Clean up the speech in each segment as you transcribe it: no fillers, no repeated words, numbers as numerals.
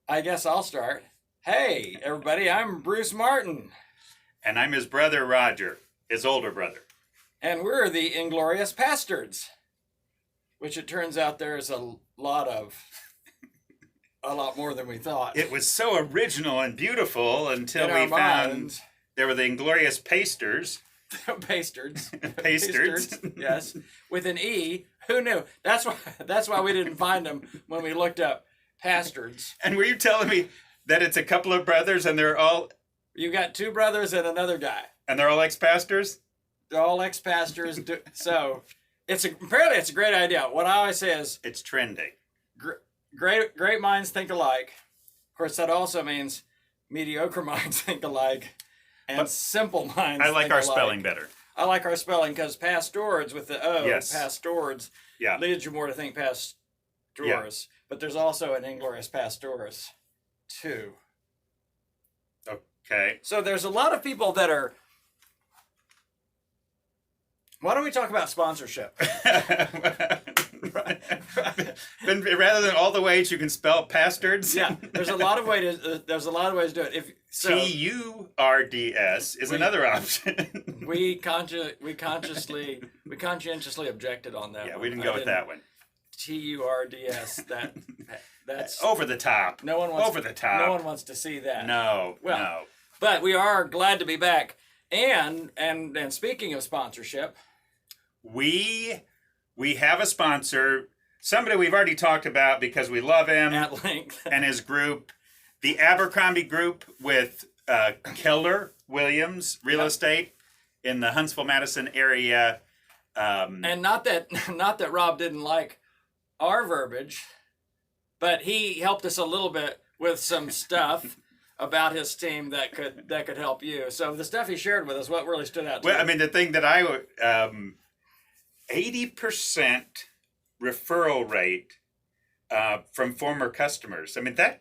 I guess I'll start. Hey, everybody, I'm Bruce Martin, And I'm his brother, Roger, his older brother. and we're the Inglorious Pastords, which it turns out there's a lot more than we thought. It was so original and beautiful until In we our found minds. there were the Inglorious Pastords. Pastards. Pastards. Yes, with an E. Who knew? That's why we didn't find them when we looked up Pastards. And were you telling me that it's a couple of brothers and they're all You got two brothers and another guy. ex-pastors? They're all ex-pastors. So apparently it's a great idea. What I always say is It's trending. great minds think alike. Of course, that also means mediocre minds think alike, and But simple minds. I like think our alike. spelling better. I like our spelling because pastords with the O, Yes. pastords, Yeah. leads you more to think pastors. Yeah. But there's also an Inglorious Pastors, too. Okay. So there's a lot of people that are. Why don't we talk about sponsorship? Then rather than all the ways you can spell pastards. Yeah, there's a lot of ways to do it. T-U-R-D-S is another option. We conscientiously objected on that. Yeah, one. we didn't go with that one. TURDS. That's Over the top. no one wants over the top. No one wants to see that. No. But we are glad to be back. And speaking of sponsorship, We have a sponsor, somebody we've already talked about because we love him at length, and his group, the Abercrombie Group with Keller Williams Real Estate in the Huntsville-Madison area. and not that Rob didn't like our verbiage, but he helped us a little bit with some stuff about his team that could help you. So the stuff he shared with us, what really stood out to Well, you? I mean, the thing that 80% referral rate from former customers. I mean, I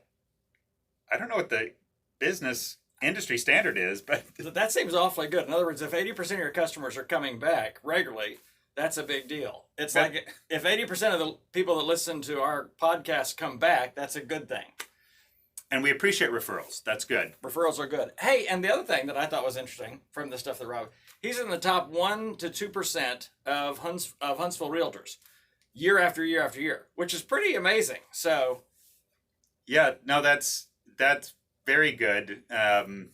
don't know what the business industry standard is, but that seems awfully good. In other words, if 80% of your customers are coming back regularly, that's a big deal. It's like if 80% of the people that listen to our podcast come back, that's a good thing. and we appreciate referrals. That's good. Referrals are good. Hey, and the other thing that I thought was interesting from the stuff that Rob, he's in the top 1 to 2% of Huntsville realtors year after year after year, which is pretty amazing. So, Yeah, no, that's very good. And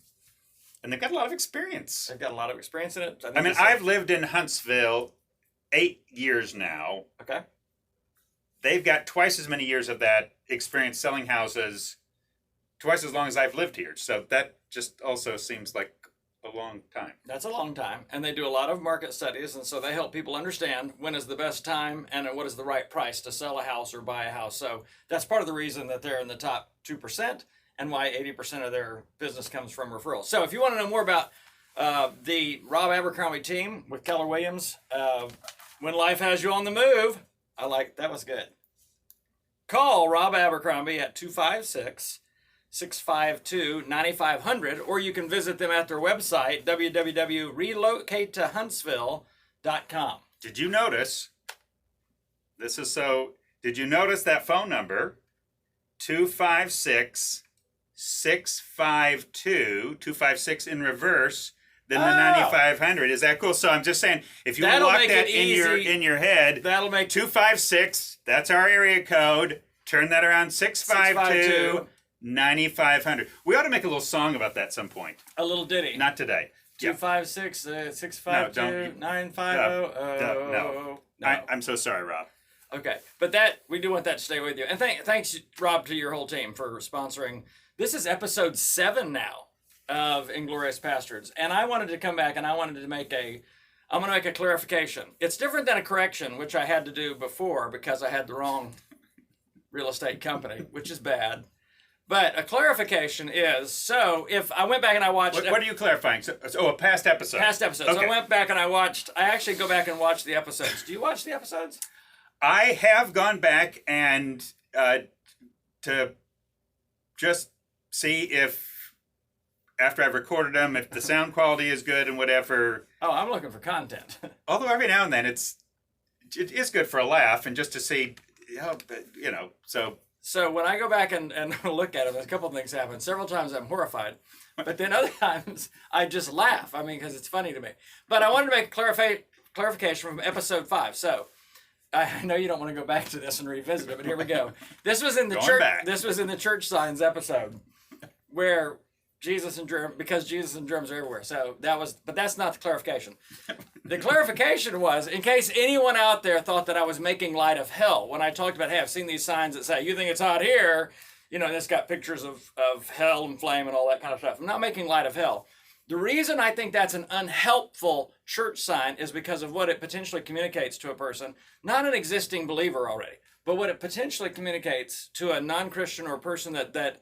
they've got a lot of experience. they've got a lot of experience in it. I mean, I've lived in Huntsville 8 years now. Okay. They've got twice as many years of that experience selling houses, twice as long as I've lived here. So that just also seems like a long time. That's a long time. And they do a lot of market studies. And so they help people understand when is the best time and what is the right price to sell a house or buy a house. So that's part of the reason that they're in the top 2% and why 80% of their business comes from referrals. So if you want to know more about the Rob Abercrombie team with Keller Williams, when life has you on the move, that was good. Call Rob Abercrombie at 256-652-9500, or you can visit them at their website, www.relocatetohuntsville.com. Did you notice? Did you notice that phone number? 256 in reverse, then the 9500. Is that cool? So I'm just saying, if you That'll lock make that it in easy. your head, That'll make 256, that's our area code. Turn that around, 652 9500. We ought to make a little song about that some point. a little ditty. Not today. 256-652-9500. No. I'm so sorry, Rob. Okay, but we do want that to stay with you. And thanks, Rob, to your whole team for sponsoring. This is episode 7 now of Inglorious Pastords, and I wanted to come back and I'm going to make a clarification. It's different than a correction, which I had to do before because I had the wrong real estate company, which is bad. But a clarification is, so if I went back and I watched... What are you clarifying? A past episode. Past episodes. Okay. So I went back and I actually go back and watch the episodes. Do you watch the episodes? I have gone back and to just see if, after I've recorded them, if the sound quality is good and whatever. Oh, I'm looking for content. Although every now and then it is good for a laugh and just to see, so So when I go back and look at them, a couple of things happen. Several times I'm horrified, but then other times I just laugh. I mean, because it's funny to me. But I wanted to make a clarification from episode 5. So I know you don't want to go back to this and revisit it, but here we go. This was in the church. This was in the church signs episode where because Jesus and germs are everywhere. So but that's not the clarification. The clarification was, in case anyone out there thought that I was making light of hell, when I talked about, hey, I've seen these signs that say, you think it's hot here, and it's got pictures of hell and flame and all that kind of stuff. I'm not making light of hell. The reason I think that's an unhelpful church sign is because of what it potentially communicates to a person, not an existing believer already, but what it potentially communicates to a non-Christian or a person that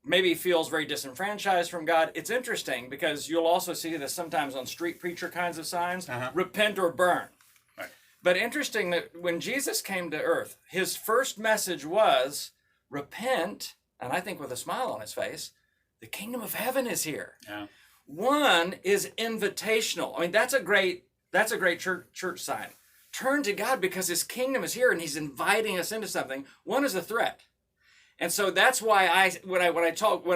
maybe feels very disenfranchised from God. It's interesting because you'll also see this sometimes on street preacher kinds of signs, repent or burn. Right. But interesting that when Jesus came to earth, his first message was repent, and I think with a smile on his face, the kingdom of heaven is here. Yeah. One is invitational. I mean, that's a great church sign. Turn to God because his kingdom is here and he's inviting us into something. One is a threat. And so that's why when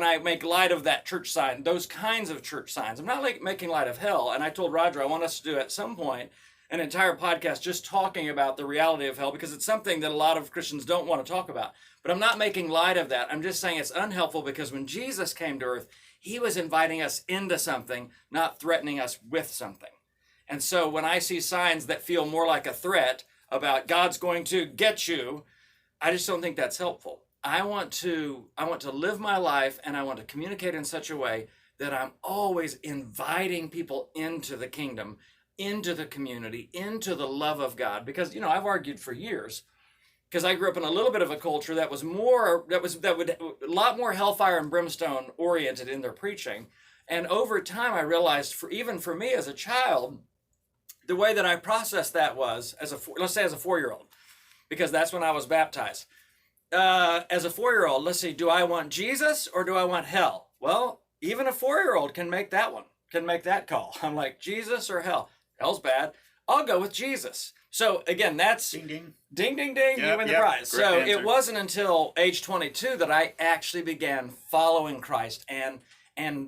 I make light of that church sign, those kinds of church signs, I'm not making light of hell. And I told Roger I want us to do at some point an entire podcast just talking about the reality of hell, because it's something that a lot of Christians don't want to talk about. But I'm not making light of that. I'm just saying it's unhelpful because when Jesus came to earth, he was inviting us into something, not threatening us with something. And so when I see signs that feel more like a threat about God's going to get you, I just don't think that's helpful. I want to live my life, and I want to communicate in such a way that I'm always inviting people into the kingdom, into the community, into the love of God. Because, I've argued for years, because I grew up in a little bit of a culture that was a lot more hellfire and brimstone oriented in their preaching. And over time, I realized even for me as a child, the way that I processed that was let's say as a 4-year-old, because that's when I was baptized. As a 4-year-old, let's see, do I want Jesus or do I want hell? Well, even a 4-year-old can make that call. I'm like, Jesus or hell? Hell's bad. I'll go with Jesus. So again, that's ding, ding. Ding, ding, ding, you win the prize. Great So answer. it wasn't until age 22 that I actually began following Christ and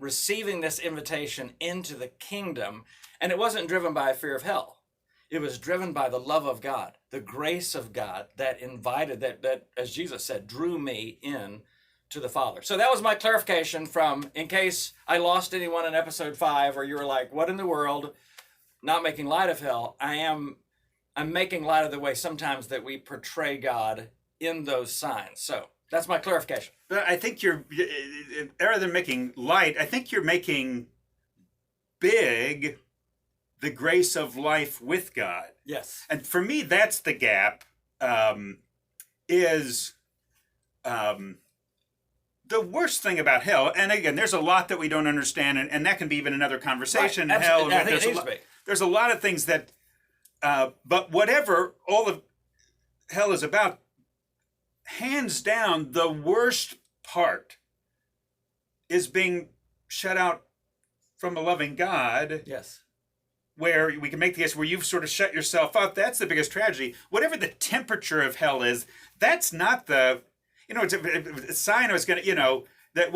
receiving this invitation into the kingdom. And it wasn't driven by a fear of hell. It was driven by the love of God, the grace of God that invited, that as Jesus said, drew me in to the Father. So that was my clarification in case I lost anyone in episode 5, or you were like, what in the world? Not making light of hell. I'm making light of the way sometimes that we portray God in those signs. So that's my clarification. But I think rather than making light, I think you're making big the grace of life with God. Yes. And for me, that's the gap, is the worst thing about hell. And again, there's a lot that we don't understand, and that can be even another conversation. Right. Hell, I think it needs to be. There's a lot of things that, but whatever all of hell is about, hands down, the worst part is being shut out from a loving God. Yes. Where we can make the case where you've sort of shut yourself up. That's the biggest tragedy. Whatever the temperature of hell is, that's not the, it's a sign I was going to, that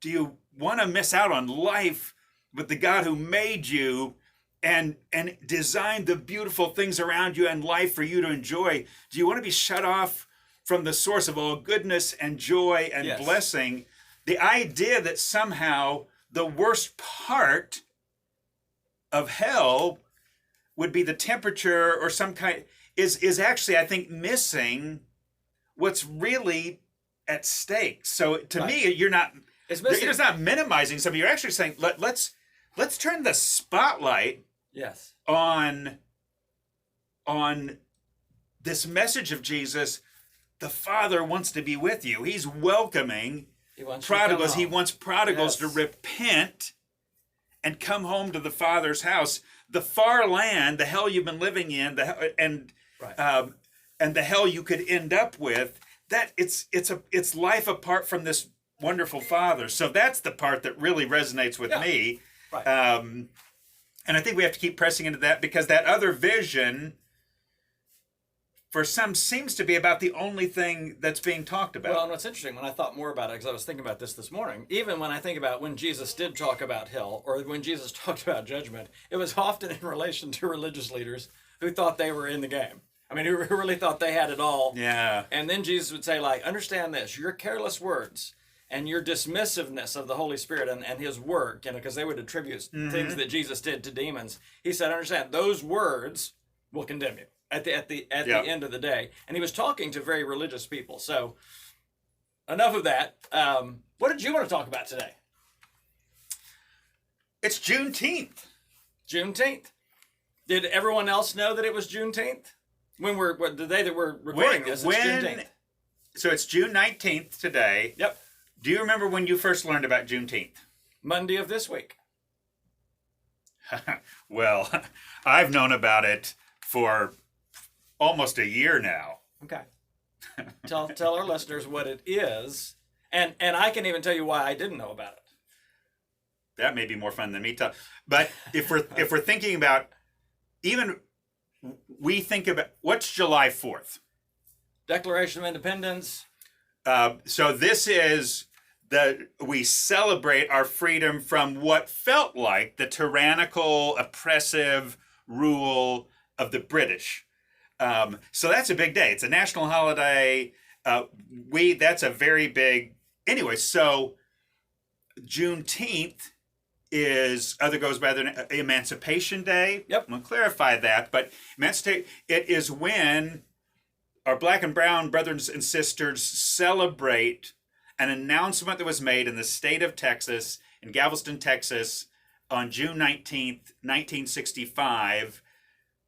do you want to miss out on life with the God who made you and designed the beautiful things around you and life for you to enjoy? Do you want to be shut off from the source of all goodness and joy and blessing? The idea that somehow the worst part of hell would be the temperature or some kind is actually, I think, missing what's really at stake. So to me, you're not minimizing something. You're actually saying let's turn the spotlight on this message of Jesus. The Father wants to be with you. He's welcoming prodigals. He wants prodigals to repent and come home to the Father's house. The far land, the hell you've been living in, and the hell you could end up with, that it's life apart from this wonderful Father. So that's the part that really resonates with me. Right. And I think we have to keep pressing into that, because that other vision for some seems to be about the only thing that's being talked about. Well, and what's interesting, when I thought more about it, because I was thinking about this morning, even when I think about when Jesus did talk about hell, or when Jesus talked about judgment, it was often in relation to religious leaders who thought they were in the game. I mean, who really thought they had it all. Yeah. And then Jesus would say, like, understand this, your careless words and your dismissiveness of the Holy Spirit and his work, because they would attribute things that Jesus did to demons. He said, understand, those words will condemn you at the end of the day. And he was talking to very religious people. So enough of that. What did you want to talk about today? It's Juneteenth. Juneteenth. Did everyone else know that it was Juneteenth? The day that we're recording this, it's Juneteenth. So it's June 19th today. Yep. Do you remember when you first learned about Juneteenth? Monday of this week. Well, I've known about it for almost a year now. Okay. Tell our listeners what it is, and I can even tell you why I didn't know about it. That may be more fun than me telling. But if we're thinking about, even we think about, what's July 4th? Declaration of Independence. So this is we celebrate our freedom from what felt like the tyrannical, oppressive rule of the British. So that's a big day. It's a national holiday. That's a very big. Anyway, so Juneteenth goes by the Emancipation Day. Yep. I'm gonna clarify that, but it is when our black and brown brothers and sisters celebrate an announcement that was made in the state of Texas, in Galveston, Texas, on June 19th, 1965,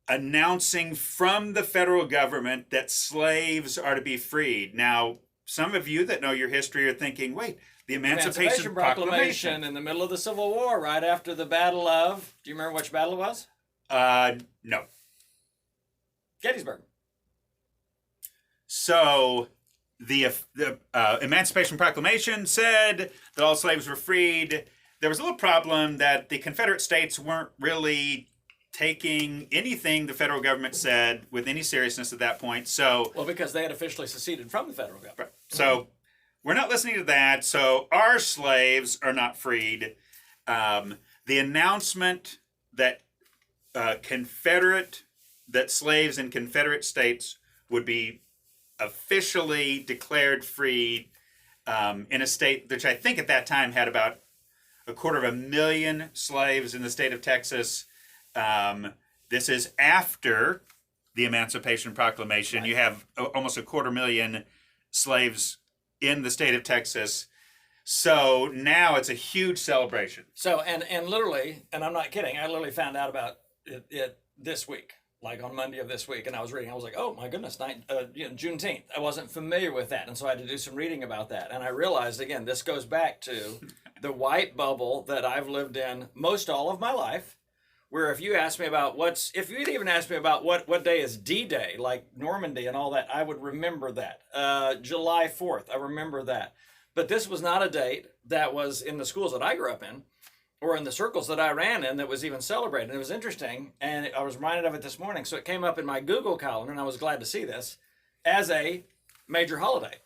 announcing from the federal government that slaves are to be freed. Now, some of you that know your history are thinking, wait, the Emancipation Proclamation in the middle of the Civil War, right after the Battle of, do you remember which battle it was? No. Gettysburg. So the Emancipation Proclamation said that all slaves were freed. There was a little problem that the Confederate States weren't really taking anything the federal government said with any seriousness at that point. So, well, because they had officially seceded from the federal government. So we're not listening to that. So our slaves are not freed. The announcement that slaves in Confederate states would be officially declared free in a state which I think at that time had about 250,000 slaves in the state of Texas. This is after the Emancipation Proclamation. Right. You have almost 250,000 slaves in the state of Texas. So now it's a huge celebration. So, and literally, and I'm not kidding, I literally found out about it this week. Like on Monday of this week, and I was reading, I was like, oh my goodness, Juneteenth. I wasn't familiar with that, and so I had to do some reading about that. And I realized, again, this goes back to the white bubble that I've lived in most all of my life, where if you'd even asked me about what day is D-Day, like Normandy and all that, I would remember that. July 4th, I remember that. But this was not a date that was in the schools that I grew up in, or in the circles that I ran in, that was even celebrated. And it was interesting, and I was reminded of it this morning. So it came up in my Google calendar, and I was glad to see this, as a major holiday,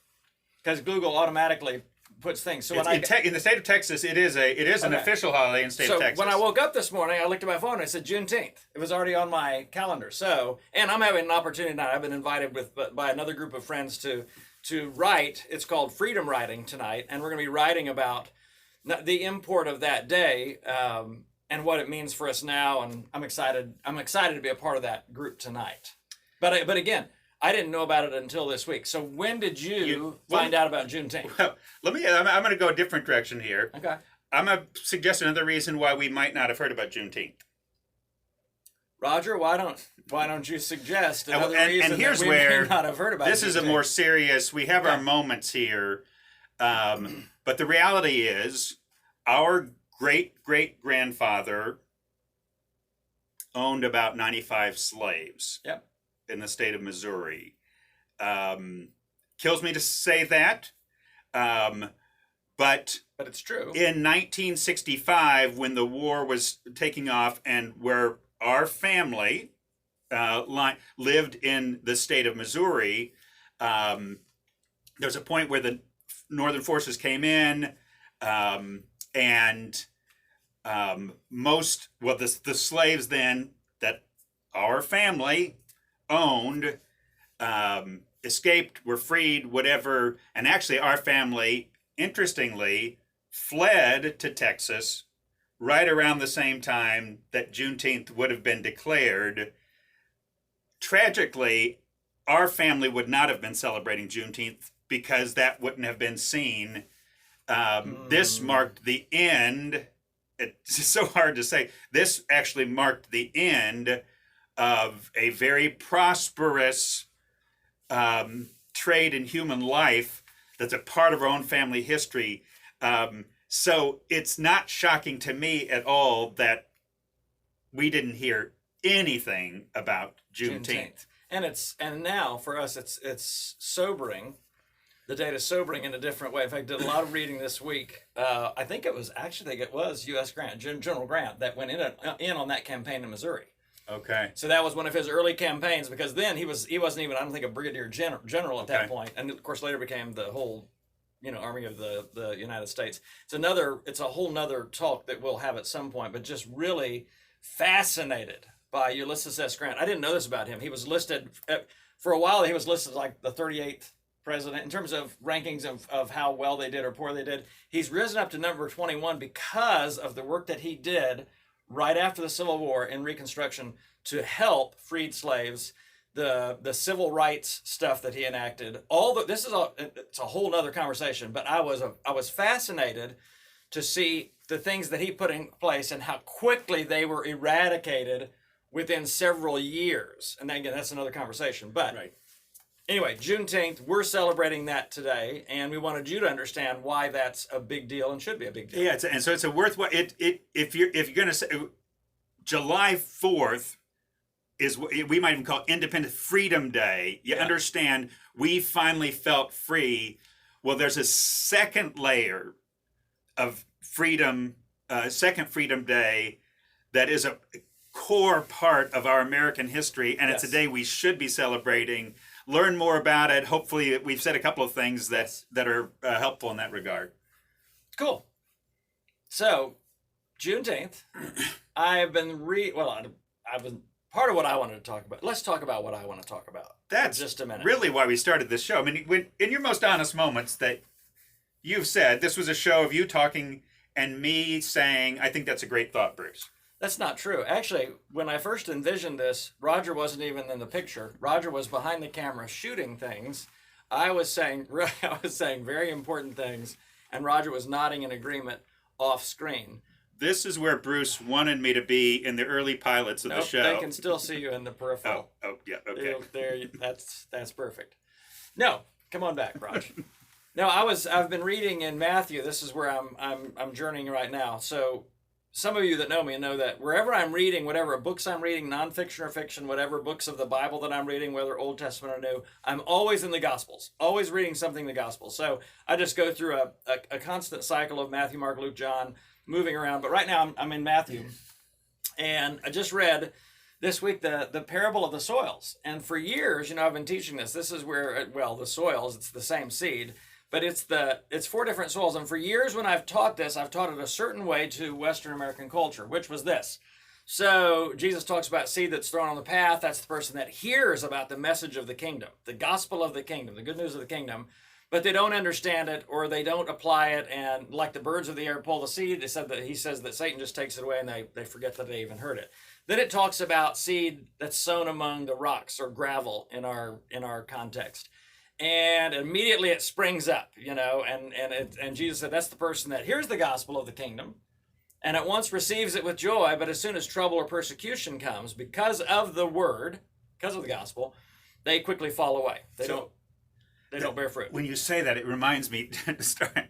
because Google automatically puts things. So in the state of Texas, it is an official holiday in the state of Texas. So when I woke up this morning, I looked at my phone and it said Juneteenth. It was already on my calendar. So, and I'm having an opportunity tonight. I've been invited by another group of friends to write. It's called Freedom Writing tonight, and we're going to be writing about the import of that day and what it means for us now. And I'm excited to be a part of that group tonight. But again, I didn't know about it until this week. So when did you find out about Juneteenth? Well, I'm going to go a different direction here. Okay. I'm going to suggest another reason why we might not have heard about Juneteenth. Roger, why don't you suggest another reason and here's that we where may not have heard about this Juneteenth. Is a more serious, we have our moments here. But the reality is, our great-great-grandfather owned about 95 slaves. Yep. In the state of Missouri. Kills me to say that. But it's true. In 1965, when the war was taking off, and where our family, line lived in the state of Missouri. There's a point where the Northern forces came in, and the slaves then that our family owned escaped, were freed, whatever. And actually, our family, interestingly, fled to Texas right around the same time that Juneteenth would have been declared. Tragically, our family would not have been celebrating Juneteenth because that wouldn't have been seen. This marked the end. It's so hard to say. This actually marked the end of a very prosperous trade in human life that's a part of our own family history. So it's not shocking to me at all that we didn't hear anything about Juneteenth. And now for us it's sobering. The data's sobering in a different way. In fact, I did a lot of reading this week. I think it was U.S. Grant, General Grant, that went in on that campaign in Missouri. Okay. So that was one of his early campaigns, because then he wasn't even, I don't think, a brigadier general at that point, and of course later became the whole, Army of the United States. It's a whole nother talk that we'll have at some point, but just really fascinated by Ulysses S. Grant. I didn't know this about him. He was listed for a while. He was listed like the 38th president in terms of rankings of how well they did or poor they did. He's risen up to number 21 because of the work that he did right after the Civil War in Reconstruction to help freed slaves, the civil rights stuff that he enacted. It's a whole other conversation, but I was fascinated to see the things that he put in place and how quickly they were eradicated within several years. And again, that's another conversation. But right. Anyway, Juneteenth, we're celebrating that today, and we wanted you to understand why that's a big deal and should be a big deal. Yeah, it's a worthwhile. If you're going to say July 4th is what we might even call Independent Freedom Day. You understand? We finally felt free. Well, there's a second layer of freedom, second Freedom Day, that is a core part of our American history, and it's a day we should be celebrating. Learn more about it. Hopefully, we've said a couple of things that are helpful in that regard. Cool. So, Juneteenth, I've been part of what I wanted to talk about. Let's talk about what I want to talk about. That's for just a minute. Really why we started this show. I mean, when, in your most honest moments that you've said, this was a show of you talking and me saying, I think that's a great thought, Bruce. That's not true. Actually, when I first envisioned this, Roger wasn't even in the picture. Roger was behind the camera shooting things. I was saying very important things, and Roger was nodding in agreement off screen. This is where Bruce wanted me to be in the early pilots of the show. They can still see you in the peripheral. Oh, yeah, okay. That's perfect. No, come on back, Roger. No, I've been reading in Matthew. This is where I'm journeying right now. So some of you that know me know that wherever I'm reading, whatever books I'm reading, nonfiction or fiction, whatever books of the Bible that I'm reading, whether Old Testament or New, I'm always in the Gospels, always reading something in the Gospels. So I just go through a constant cycle of Matthew, Mark, Luke, John, moving around. But right now I'm in Matthew. And I just read this week the parable of the soils. And for years, I've been teaching this. This is where, the soils, it's the same seed. But it's 4 different soils. And for years when I've taught this, I've taught it a certain way to Western American culture, which was this. So Jesus talks about seed that's thrown on the path. That's the person that hears about the message of the kingdom, the gospel of the kingdom, the good news of the kingdom, but they don't understand it or they don't apply it. And like the birds of the air pull the seed, he says that Satan just takes it away and they forget that they even heard it. Then it talks about seed that's sown among the rocks or gravel in our context. And immediately it springs up, and Jesus said that's the person that hears the gospel of the kingdom and at once receives it with joy, but as soon as trouble or persecution comes because of the word, because of the gospel, they quickly fall away. They don't bear fruit. When you say that, it reminds me to start.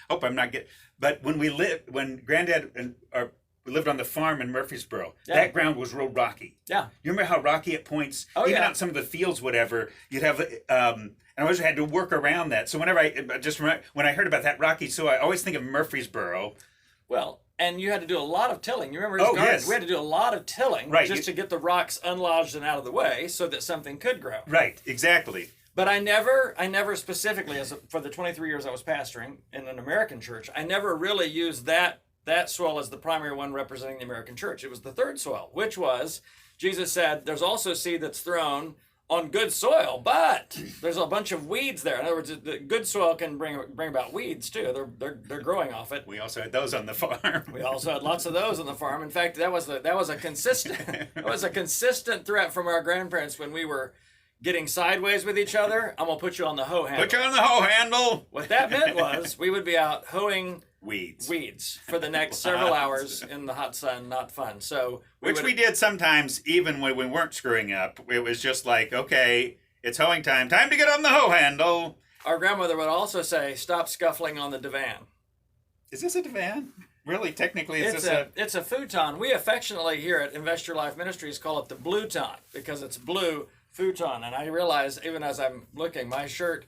Hope I'm not getting. But when Granddad and we lived on the farm in Murfreesboro. Yeah. That ground was real rocky. Yeah. You remember how rocky at points? Oh, even yeah. out some of the fields, whatever, you'd have, and I always had to work around that. So whenever when I heard about that rocky soil, I always think of Murfreesboro. Well, And you had to do a lot of tilling. You remember his garden? Yes. We had to do a lot of tilling just to get the rocks unlodged and out of the way so that something could grow. Right, exactly. But I never specifically, for the 23 years I was pastoring in an American church, I never really used that soil as the primary one representing the American church. It was the third soil, which was, Jesus said, there's also seed that's thrown on good soil, but there's a bunch of weeds there. In other words, the good soil can bring about weeds too. They're growing off it. We also had those on the farm. We also had lots of those on the farm. In fact, that was a consistent threat from our grandparents when we were getting sideways with each other. I'm gonna put you on the hoe handle. Put you on the hoe handle. What that meant was we would be out hoeing weeds for the next several hours in the hot sun. Not fun. So we did sometimes, even when we weren't screwing up. It was just like, okay, it's hoeing time. Time to get on the hoe handle. Our grandmother would also say, "Stop scuffling on the divan." Is this a divan? Really, technically, it's a futon. We affectionately here at Invest Your Life Ministries call it the Blueton because it's blue futon. And I realize even as I'm looking, my shirt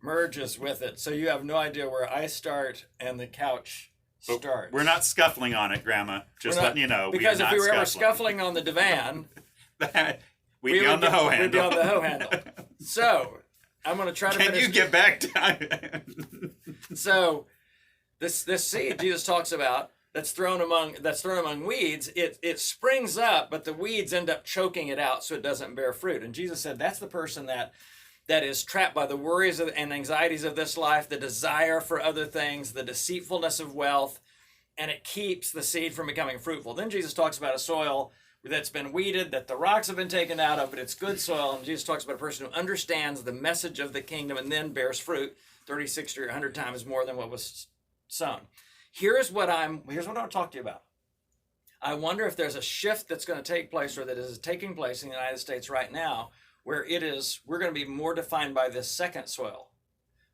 merges with it, so you have no idea where I start and the couch starts. We're not scuffling on it, Grandma. Just letting you know. Because if we were ever scuffling on the divan, we'd be on the hoe handle. We'd be on the hoe handle. So I'm going to try to. Can you get back to? So this seed Jesus talks about that's thrown among weeds, it springs up, but the weeds end up choking it out, so it doesn't bear fruit. And Jesus said that's the person that is trapped by the worries and anxieties of this life, the desire for other things, the deceitfulness of wealth, and it keeps the seed from becoming fruitful. Then Jesus talks about a soil that's been weeded, that the rocks have been taken out of, but it's good soil. And Jesus talks about a person who understands the message of the kingdom and then bears fruit 30, 60, or 100 times more than what was sown. Here's what I want to talk to you about. I wonder if there's a shift that's going to take place or that is taking place in the United States right now where we're going to be more defined by this second soil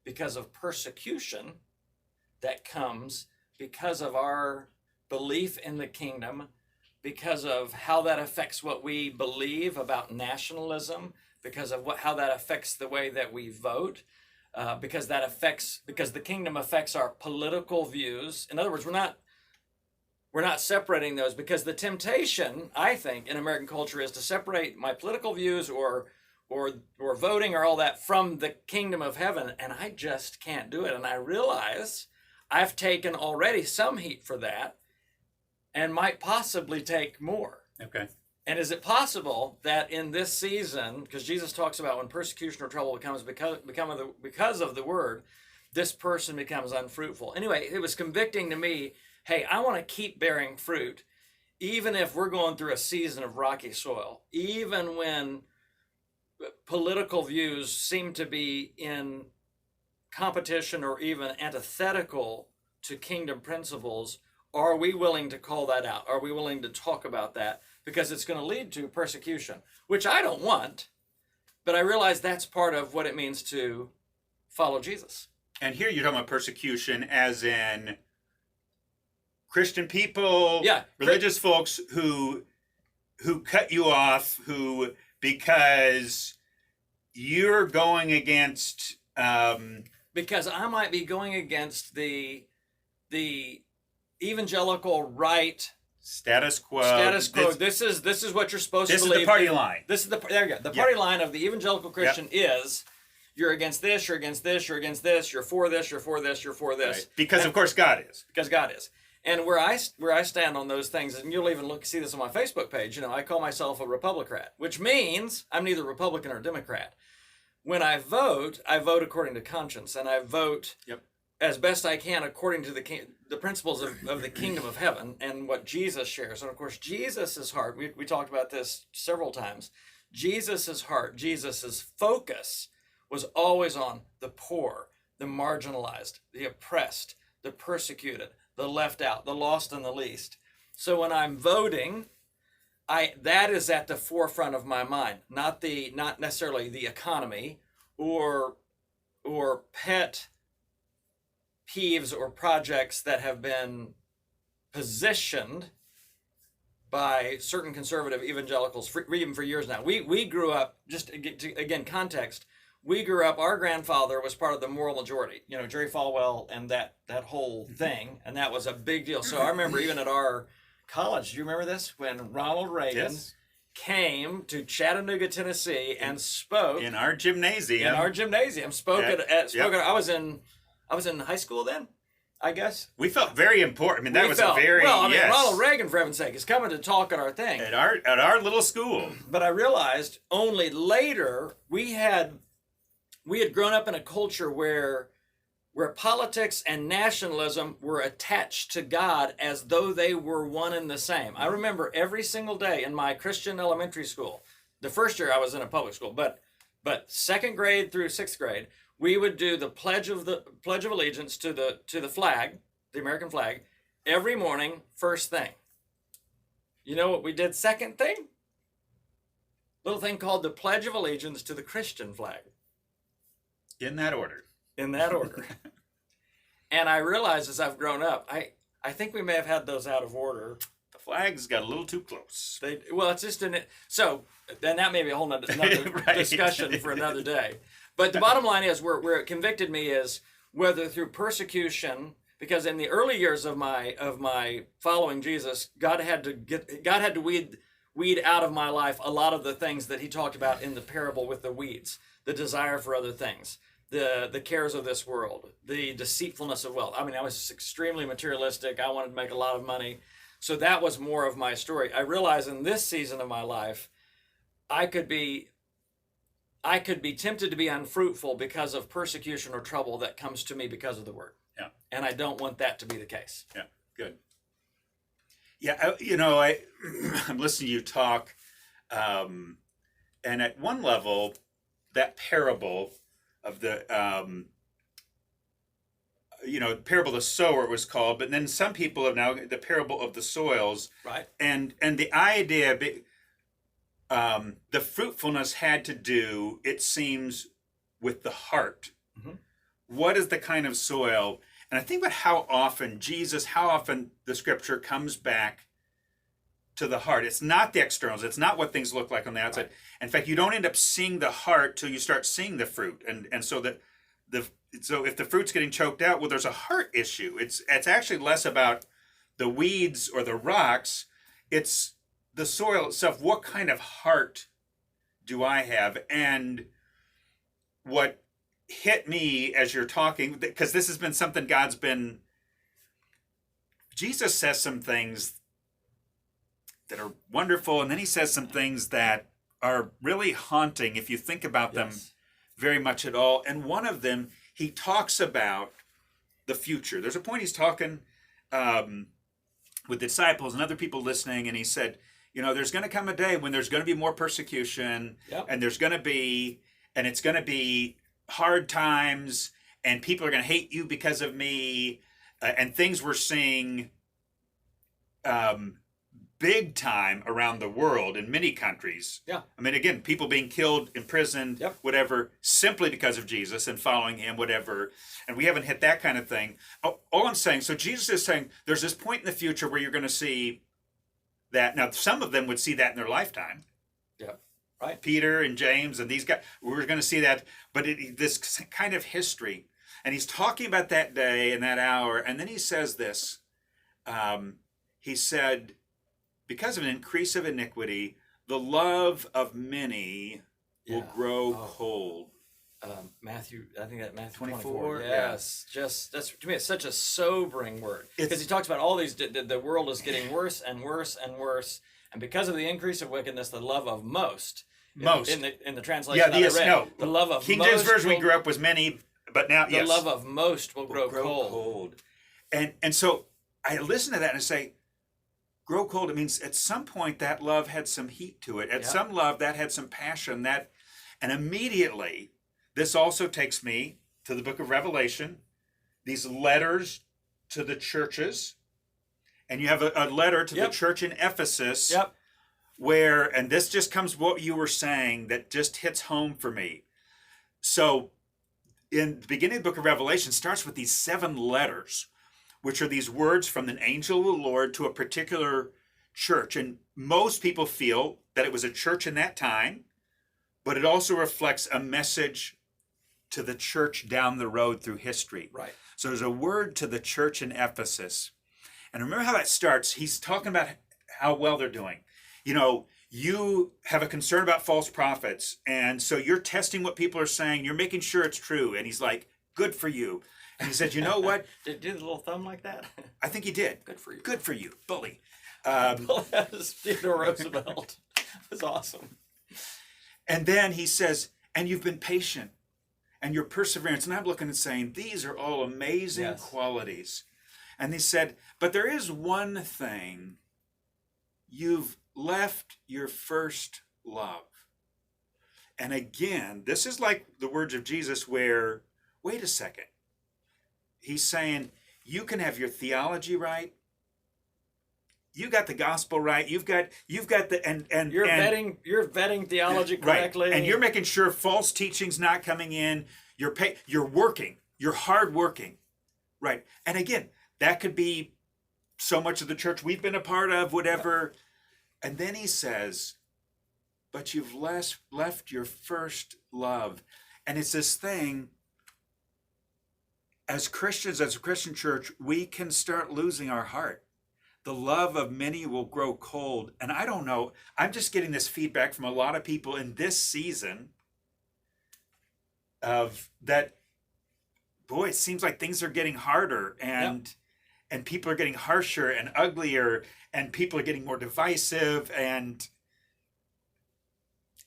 because of persecution that comes because of our belief in the kingdom, because of how that affects what we believe about nationalism, because of how that affects the way that we vote, because the kingdom affects our political views. In other words, we're not separating those because the temptation, I think, in American culture is to separate my political views or voting or all that from the kingdom of heaven, and I just can't do it. And I realize I've taken already some heat for that and might possibly take more. Okay. And is it possible that in this season, because Jesus talks about when persecution or trouble comes because of the word, this person becomes unfruitful. Anyway, it was convicting to me, hey, I want to keep bearing fruit, even if we're going through a season of rocky soil, even when political views seem to be in competition or even antithetical to kingdom principles. Are we willing to call that out? Are we willing to talk about that? Because it's going to lead to persecution, which I don't want, but I realize that's part of what it means to follow Jesus. And here you're talking about persecution as in Christian people, religious folks who cut you off, because you're going against because I might be going against the evangelical right status quo. This is what you're supposed to believe. This is the party line. There you go. The party line of the evangelical Christian is you're against this, you're against this, you're against this, you're for this, you're for this, you're for this. Right. Because of course God is. Because God is. And where I stand on those things, and you'll even see this on my Facebook page, I call myself a Republicrat, which means I'm neither Republican or Democrat. When I vote according to conscience, and I vote as best I can according to the principles of the kingdom of heaven and what Jesus shares. And of course, Jesus' heart, we talked about this several times, Jesus' heart, Jesus' focus was always on the poor, the marginalized, the oppressed, the persecuted, the left out, the lost and the least. So when I'm voting, that is at the forefront of my mind, not necessarily the economy or pet peeves or projects that have been positioned by certain conservative evangelicals even for years now. We grew up, just to, again, context, we grew up, our grandfather was part of the moral majority, you know, Jerry Falwell and that whole thing, and that was a big deal. So I remember even at our college, do you remember this? When Ronald Reagan Yes. came to Chattanooga, Tennessee, and spoke In our gymnasium. spoke Yep. at I was in high school then, I guess. We felt very important. I mean, that We was felt- a very, well. I mean, yes. Ronald Reagan, for heaven's sake, is coming to talk at our thing. At our little school. But I realized only later we had grown up in a culture where politics and nationalism were attached to God as though they were one and the same. I remember every single day in my Christian elementary school. The first year I was in a public school, but second grade through sixth grade, we would do the Pledge of Allegiance to the flag, the American flag, every morning, first thing. You know what we did second thing? Little thing called the Pledge of Allegiance to the Christian flag. In that order. In that order. And I realized as I've grown up, I think we may have had those out of order. The flags got a little too close. Well, it's just in it. So then that may be a whole another Right. discussion for another day. But the bottom line is where it convicted me is whether through persecution, because in the early years of my following Jesus, God had to weed out of my life a lot of the things that he talked about in the parable with the weeds, the desire for other things, the cares of this world, the deceitfulness of wealth. I mean, I was extremely materialistic. I wanted to make a lot of money. So that was more of my story. I realized in this season of my life, I could be tempted to be unfruitful because of persecution or trouble that comes to me because of the word. Yeah. And I don't want that to be the case. Yeah, good. Yeah, I'm listening to you talk, and at one level, that parable of the, parable of the sower it was called, but then some people have now the parable of the soils, Right. and the idea, the fruitfulness had to do, it seems, with the heart. Mm-hmm. What is the kind of soil? And I think about how often the scripture comes back to the heart. It's not the externals. It's not what things look like on the outside. Right. In fact, you don't end up seeing the heart till you start seeing the fruit. And so so if the fruit's getting choked out, well, there's a heart issue. It's actually less about the weeds or the rocks. It's the soil itself. What kind of heart do I have? And what hit me as you're talking, because this has been something Jesus says some things that are wonderful, and then he says some things that are really haunting if you think about them Yes. very much at all. And one of them, he talks about the future. There's a point he's talking with disciples and other people listening, and he said, there's going to come a day when there's going to be more persecution, Yep. and it's going to be hard times, and people are going to hate you because of me, and things we're seeing big time around the world in many countries. Yeah. I mean, again, people being killed, imprisoned, Yep. whatever, simply because of Jesus and following him, whatever. And we haven't hit that kind of thing. All I'm saying, so Jesus is saying there's this point in the future where you're going to see that. Now, some of them would see that in their lifetime. Yeah. Right. Peter and James and these guys, we're going to see that. But this kind of history. And he's talking about that day and that hour. And then he says this. He said, because of an increase of iniquity, the love of many will grow cold. Matthew, I think that Matthew 24, 24. yeah. Yes, that's to me. It's such a sobering word because he talks about all these. The world is getting worse and worse and worse, and because of the increase of wickedness, the love of most. In the translation I read, the love of King most James Version we grew up was many, but now the love of most will grow cold. And so I listen to that and I say, grow cold. It means at some point that love had some heat to it. At some love that had some passion. And immediately, this also takes me to the book of Revelation. These letters to the churches, and you have a letter to the church in Ephesus. Yep. Where, and this just comes what you were saying that just hits home for me. So in the beginning of the book of Revelation starts with these 7 letters, which are these words from an angel of the Lord to a particular church. And most people feel that it was a church in that time, but it also reflects a message to the church down the road through history. Right. So there's a word to the church in Ephesus. And remember how that starts. He's talking about how well they're doing. You know, you have a concern about false prophets. And so you're testing what people are saying. You're making sure it's true. And he's like, good for you. And he said, you know what? Did he do the little thumb like that? I think he did. Good for you. Good for you, bully. Well, that was Theodore Roosevelt. It was awesome. And then he says, and you've been patient and your perseverance. And I'm looking and saying, these are all amazing qualities. And he said, but there is one thing. You've left your first love. And again, this is like the words of Jesus where, wait a second. He's saying, you can have your theology right. You got the gospel right. You've got the and you're vetting theology correctly, right. And you're making sure false teaching's not coming in. You're working. You're hard working, right? And again, that could be so much of the church we've been a part of, whatever. And then he says, "But you've left your first love," and it's this thing. As Christians, as a Christian church, we can start losing our heart. The love of many will grow cold. And I don't know, I'm just getting this feedback from a lot of people in this season of that, boy, it seems like things are getting harder and people are getting harsher and uglier and people are getting more divisive and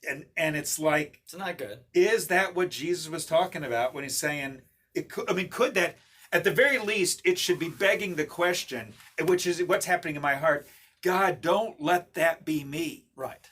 it's like, it's not good. Is that what Jesus was talking about when he's saying, could that, at the very least, it should be begging the question, which is what's happening in my heart. God, don't let that be me. Right.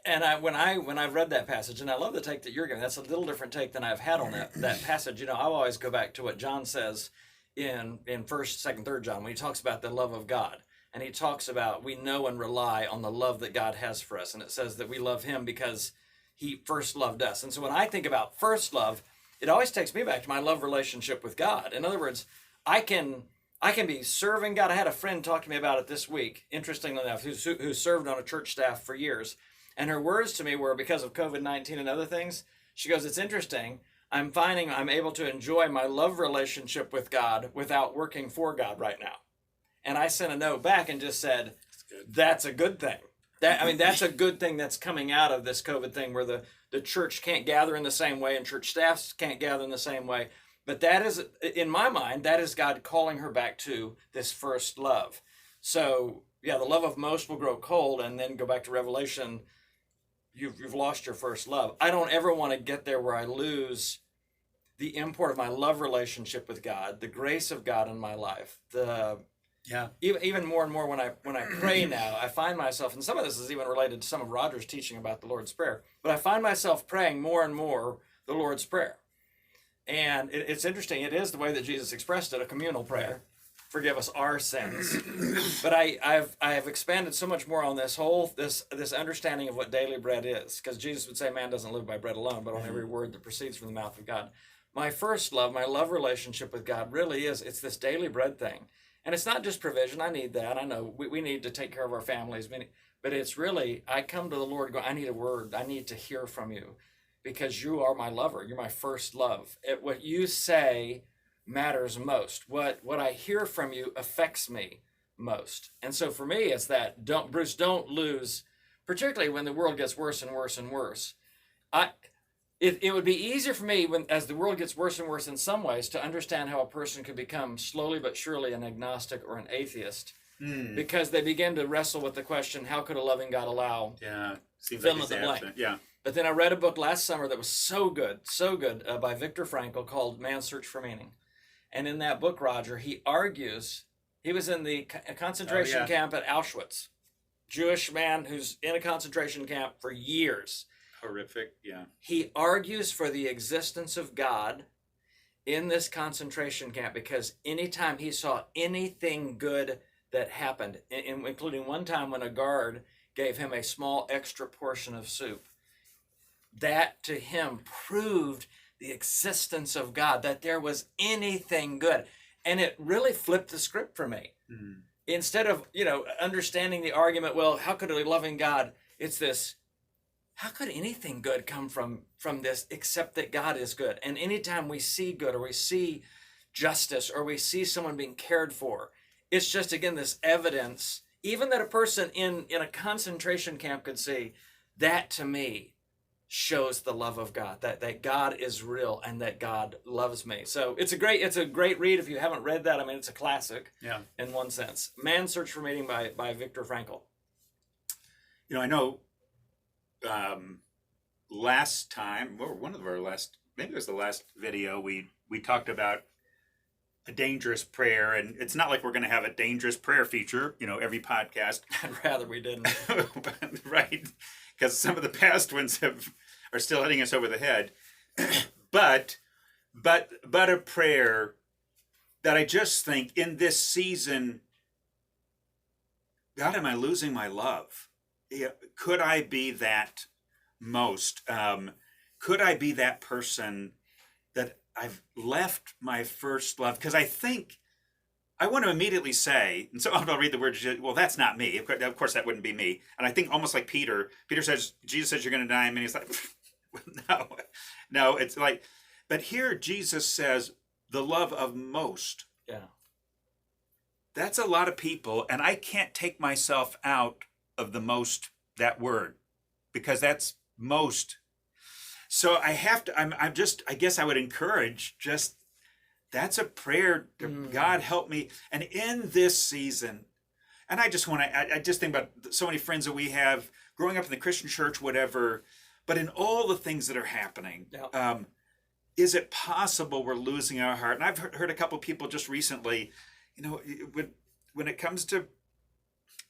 And when I've read that passage, and I love the take that you're giving, that's a little different take than I've had on that passage. You know, I always go back to what John says in 1st, 2nd, 3rd John, when he talks about the love of God. And he talks about we know and rely on the love that God has for us. And it says that we love him because he first loved us. And so when I think about first love, it always takes me back to my love relationship with God. In other words, I can be serving God. I had a friend talk to me about it this week, interestingly enough, who served on a church staff for years. And her words to me were, because of COVID-19 and other things, she goes, it's interesting. I'm finding I'm able to enjoy my love relationship with God without working for God right now. And I sent a note back and just said, that's a good thing. That's a good thing that's coming out of this COVID thing where the church can't gather in the same way and church staffs can't gather in the same way. But that is, in my mind, that is God calling her back to this first love. So, yeah, the love of most will grow cold, and then go back to Revelation, you've lost your first love. I don't ever want to get there where I lose the import of my love relationship with God, the grace of God in my life, even more and more when I pray now, I find myself, and some of this is even related to some of Roger's teaching about the Lord's Prayer, but I find myself praying more and more the Lord's Prayer. And it's interesting. It is the way that Jesus expressed it, a communal prayer. Forgive us our sins. But I have expanded so much more on this understanding of what daily bread is, because Jesus would say man doesn't live by bread alone, but on every word that proceeds from the mouth of God. My first love, my love relationship with God really is, it's this daily bread thing. And it's not just provision. I need that. I know we need to take care of our families. But it's really, I come to the Lord and go, I need a word. I need to hear from you because you are my lover. You're my first love. What you say matters most. What I hear from you affects me most. And so for me, it's that, don't lose, particularly when the world gets worse and worse and worse. It would be easier for me, as the world gets worse and worse in some ways, to understand how a person could become slowly but surely an agnostic or an atheist, because they begin to wrestle with the question, how could a loving God allow fill in the blank? Yeah. But then I read a book last summer that was so good, by Viktor Frankl called Man's Search for Meaning. And in that book, Roger, he argues, he was in the concentration camp at Auschwitz, Jewish man who's in a concentration camp for years. Horrific, yeah. He argues for the existence of God in this concentration camp because anytime he saw anything good that happened, including one time when a guard gave him a small extra portion of soup, that to him proved the existence of God, that there was anything good. And it really flipped the script for me. Mm-hmm. Instead of, understanding the argument, well, how could a loving God, it's this, how could anything good come from this except that God is good? And anytime we see good, or we see justice, or we see someone being cared for, it's just, again, this evidence, even that a person in a concentration camp could see, that to me shows the love of God, that God is real and that God loves me. So it's a great read if you haven't read that. I mean, it's a classic, in one sense. Man's Search for Meaning by Viktor Frankl. I know last time, or one of our last, maybe it was the last video, we talked about a dangerous prayer, and it's not like we're going to have a dangerous prayer feature, every podcast. I'd rather we didn't. Right, because some of the past ones are still hitting us over the head. but a prayer that I just think in this season, God, am I losing my love? Could I be that most? Could I be that person that I've left my first love? Because I want to immediately say, and so I'll read the word, well, that's not me. Of course, that wouldn't be me. And I think almost like Peter says, Jesus says, you're going to deny him. And he's like, no, it's like, but here Jesus says, the love of most. Yeah. That's a lot of people. And I can't take myself out of the most, that word, because that's most. So I have to, I guess I would encourage that's a prayer to God, help me. And in this season, and I just think about so many friends that we have growing up in the Christian church, whatever, but in all the things that are happening, is it possible we're losing our heart? And I've heard a couple of people just recently, when it comes to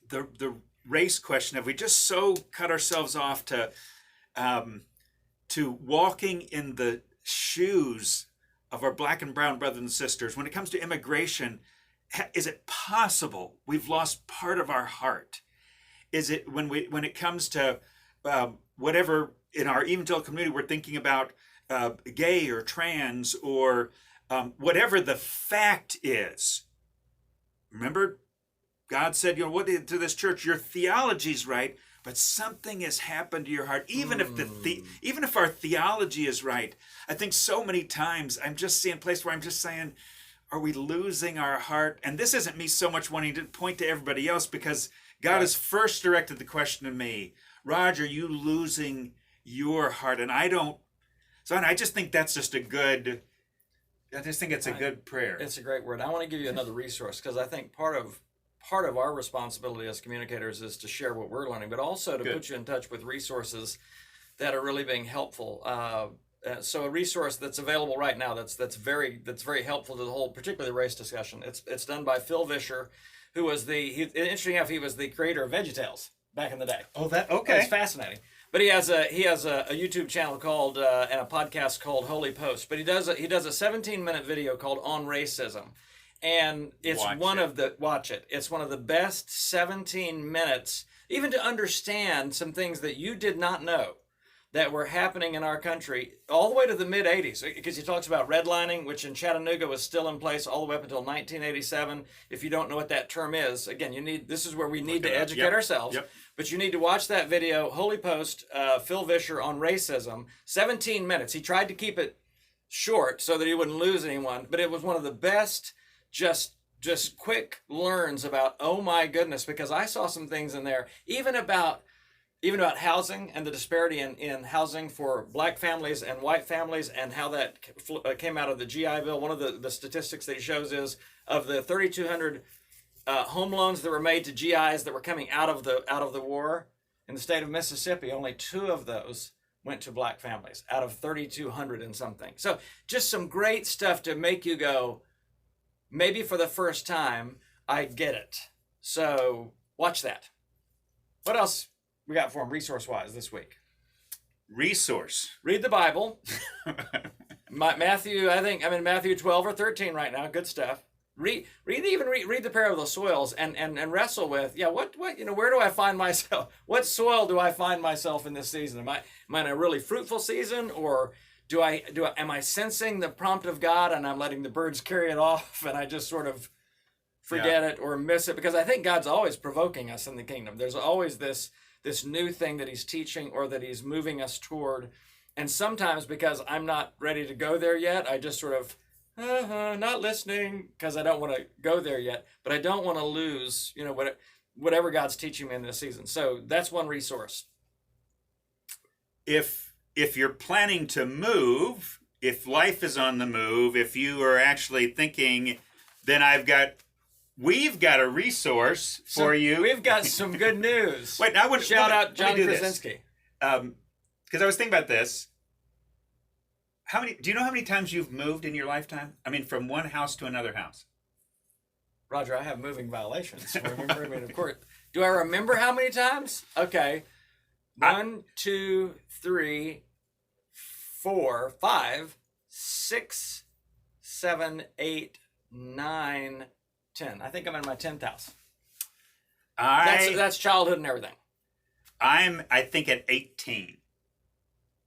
the race question, have we just so cut ourselves off to walking in the shoes of our black and brown brothers and sisters? When it comes to immigration, is it possible we've lost part of our heart? Is it when it comes to whatever in our evangelical community we're thinking about gay or trans or whatever the fact is? Remember, God said, what to this church, your theology's right, but something has happened to your heart. Even if our theology is right, I think so many times I'm just seeing a place where I'm just saying, are we losing our heart? And this isn't me so much wanting to point to everybody else, because God has first directed the question to me. Roger, are you losing your heart? And I don't. So I just think that's just a good prayer. It's a great word. I want to give you another resource, because I think part of our responsibility as communicators is to share what we're learning, but also to put you in touch with resources that are really being helpful. So a resource that's available right now that's very helpful to the whole, particularly the race discussion. It's done by Phil Vischer, who was interesting enough, he was the creator of VeggieTales back in the day. Oh, that okay. It's fascinating. But he has a YouTube channel called and a podcast called Holy Post. But he does a 17-minute video called On Racism. And it's watch it. It's one of the best 17 minutes, even to understand some things that you did not know that were happening in our country all the way to the mid 80s. Because he talks about redlining, which in Chattanooga was still in place all the way up until 1987. If you don't know what that term is, again, this is where we need to educate ourselves. Yep. But you need to watch that video, Holy Post, Phil Vischer on racism, 17 minutes. He tried to keep it short so that he wouldn't lose anyone, but it was one of the best just quick learns about, oh my goodness, because I saw some things in there, even about housing and the disparity in housing for black families and white families, and how that came out of the GI Bill. One of the statistics that he shows is of the 3,200 home loans that were made to GIs that were coming out of the war in the state of Mississippi, only 2 of those went to black families out of 3,200 and something. So just some great stuff to make you go, maybe for the first time, I get it. So watch that. What else we got for him resource-wise this week? Read the Bible. Matthew, I'm in Matthew 12 or 13 right now. Good stuff. Read the parable of the soils and wrestle with, where do I find myself? What soil do I find myself in this season? Am I in a really fruitful season, or am I sensing the prompt of God and I'm letting the birds carry it off and I just sort of forget it or miss it? Because I think God's always provoking us in the kingdom. There's always this this new thing that he's teaching or that he's moving us toward. And sometimes because I'm not ready to go there yet, I just sort of not listening because I don't want to go there yet, but I don't want to lose, whatever God's teaching me in this season. So that's one resource. If you're planning to move, if life is on the move, if you are actually thinking, then we've got a resource for you. We've got some good news. Wait, I would shout out John Krasinski. Because I was thinking about this. Do you know how many times you've moved in your lifetime? I mean, from one house to another house. Roger, I have moving violations. Of course. Do I remember how many times? Okay. 1, 2, 3, 4, 5, 6, 7, 8, 9, 10. I think I'm in my 10th house. That's childhood and everything. I think at 18.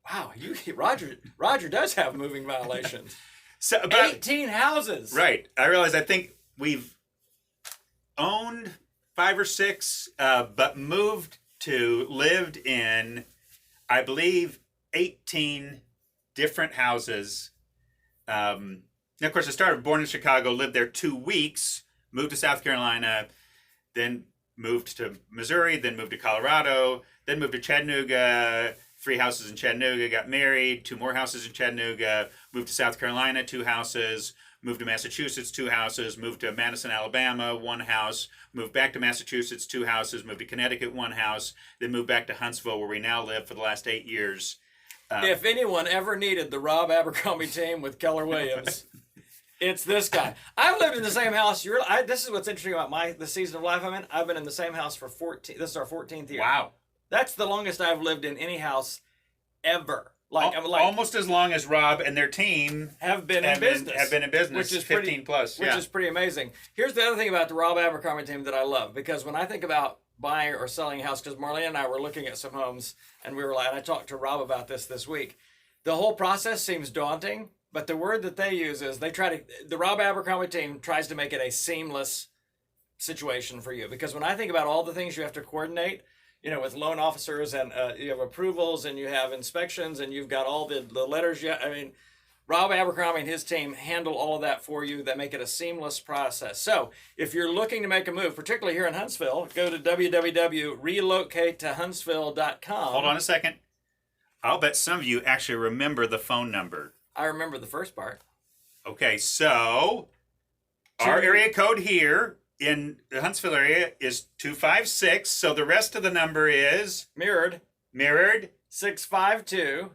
Wow, Roger does have moving violations. 18 houses. Right. I realize I think we've owned 5 or 6, but lived in, I believe, 18 different houses. And of course, I started born in Chicago, lived there 2 weeks, moved to South Carolina, then moved to Missouri, then moved to Colorado, then moved to Chattanooga, 3 houses in Chattanooga, got married, 2 more houses in Chattanooga, moved to South Carolina, 2 houses, moved to Massachusetts, 2 houses, moved to Madison, Alabama, 1 house, moved back to Massachusetts, 2 houses, moved to Connecticut, 1 house, then moved back to Huntsville, where we now live for the last 8 years. If anyone ever needed the Rob Abercrombie team with Keller Williams, it's this guy. I've lived in the same house. This is what's interesting about the season of life I'm in. I've been in the same house for 14. This is our 14th year. Wow. That's the longest I've lived in any house ever. Almost as long as Rob and their team have been in business, which is 15 plus, which is pretty amazing. Here's the other thing about the Rob Abercrombie team that I love, because when I think about buying or selling a house, because Marlene and I were looking at some homes, and I talked to Rob about this week. The whole process seems daunting, but the word that they use is the Rob Abercrombie team tries to make it a seamless situation for you. Because when I think about all the things you have to coordinate, with loan officers, and you have approvals, and you have inspections, and you've got all the letters. Rob Abercrombie and his team handle all of that for you, that make it a seamless process. So if you're looking to make a move, particularly here in Huntsville, go to www.relocatetohuntsville.com. Hold on a second. I'll bet some of you actually remember the phone number. I remember the first part. Okay, so our area code here in the Huntsville area is 256. So the rest of the number is mirrored 652,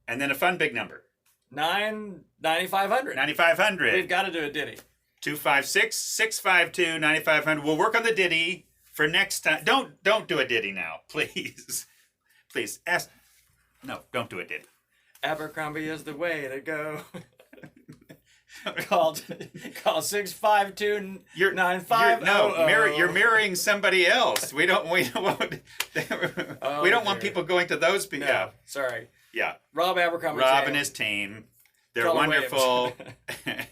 and then a fun big number 9500. 9500. We've got to do a ditty. 256-652-9500. We'll work on the ditty for next time. Don't do a ditty now, please. Please ask. No, don't do a ditty. Abercrombie is the way to go. Call 652-9500. You're mirroring somebody else. We don't want people going to those people. No, yeah. Sorry. Yeah. Rob Abercrombie. Rob and his team. They're Keller wonderful.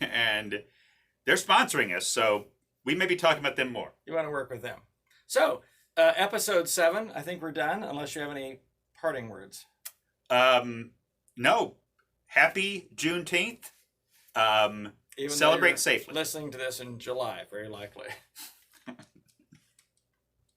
And they're sponsoring us, so we may be talking about them more. You want to work with them. So, episode 7, I think we're done, unless you have any parting words. No. Happy Juneteenth. Even celebrate safely. Listening to this in July, very likely.